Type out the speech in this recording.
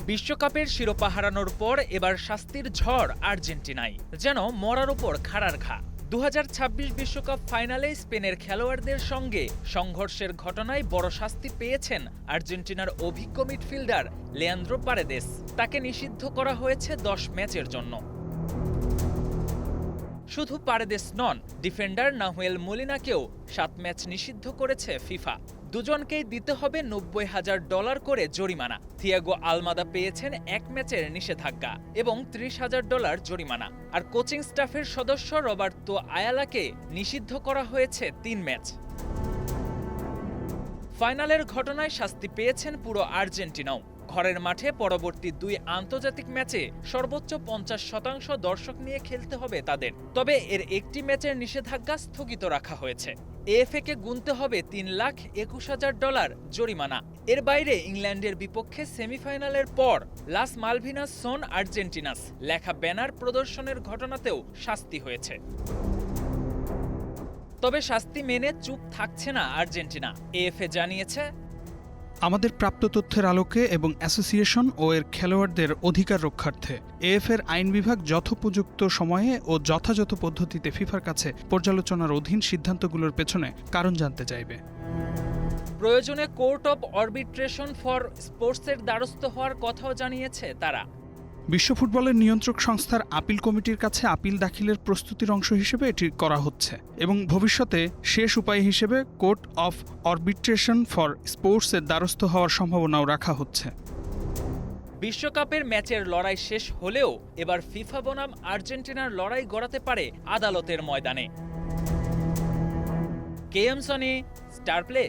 বিশ্বকাপের শিরোপা হারানোর পর এবার শাস্তির ঝড় আর্জেন্টিনায়, যেন মরার উপর খাড়ার ঘা। 2026 বিশ্বকাপ ফাইনালে স্পেনের খেলোয়াড়দের সঙ্গে সংঘর্ষের ঘটনায় বড় শাস্তি পেয়েছেন আর্জেন্টিনার অভিজ্ঞ মিডফিল্ডার লিয়ান্দ্রো পারেদেস। তাকে নিষিদ্ধ করা হয়েছে 10 ম্যাচের জন্য। শুধু পারেদেস নন, ডিফেন্ডার নাহুয়েল মোলিনাকেও 7 ম্যাচ নিষিদ্ধ করেছে ফিফা। দুজনকেই দিতে হবে $90,000 করে জরিমানা। থিয়াগো আলমাদা পেয়েছেন 1 ম্যাচের নিষেধাজ্ঞা এবং $30,000 জরিমানা। আর কোচিং স্টাফের সদস্য রবার্তো আয়ালাকে নিষিদ্ধ করা হয়েছে 3 ম্যাচ। ফাইনালের ঘটনায় শাস্তি পেয়েছেন পুরো আর্জেন্টিনাও। ঘরের মাঠে পরবর্তী 2 আন্তর্জাতিক ম্যাচে সর্বোচ্চ 50% দর্শক নিয়ে খেলতে হবে তাদের। তবে এর একটি ম্যাচের নিষেধাজ্ঞা স্থগিত রাখা হয়েছে। এএফএ-কে গুনতে হবে $3,21,000 জরিমানা। এর বাইরে ইংল্যান্ডের বিপক্ষে সেমিফাইনালের পর লাস মালভিনাস সন আর্জেন্টিনাস লেখা ব্যানার প্রদর্শনের ঘটনাতেও শাস্তি হয়েছে। তবে শাস্তি মেনে চুপ থাকছে না আর্জেন্টিনা। এএফএ জানিয়েছে, আমাদের প্রাপ্ত তথ্যের আলোকে এবং অ্যাসোসিয়েশন ও এর খেলোয়াড়দের অধিকার রক্ষার্থে এএফএর আইন বিভাগ যথোপযুক্ত সময়ে ও যথাযথ পদ্ধতিতে ফিফার কাছে পর্যালোচনার অধীন সিদ্ধান্তগুলোর পেছনে কারণ জানতে চাইবে। প্রয়োজনে কোর্ট অব আরবিট্রেশন ফর স্পোর্টসের দ্বারস্থ হওয়ার কথাও জানিয়েছে তারা। বিশ্ব ফুটবলের নিয়ন্ত্রক সংস্থার আপিল কমিটির কাছে আপিল দাখিলের প্রস্তুতির অংশ হিসেবে এটি করা হচ্ছে এবং ভবিষ্যতে শেষ উপায় হিসেবে কোর্ট অফ আরবিট্রেশন ফর স্পোর্টসের দ্বারস্থ হওয়ার সম্ভাবনাও রাখা হচ্ছে। বিশ্বকাপের ম্যাচের লড়াই শেষ হলেও এবার ফিফা বনাম আর্জেন্টিনার লড়াই গড়াতে পারে আদালতের ময়দানে। KM Sony, star play.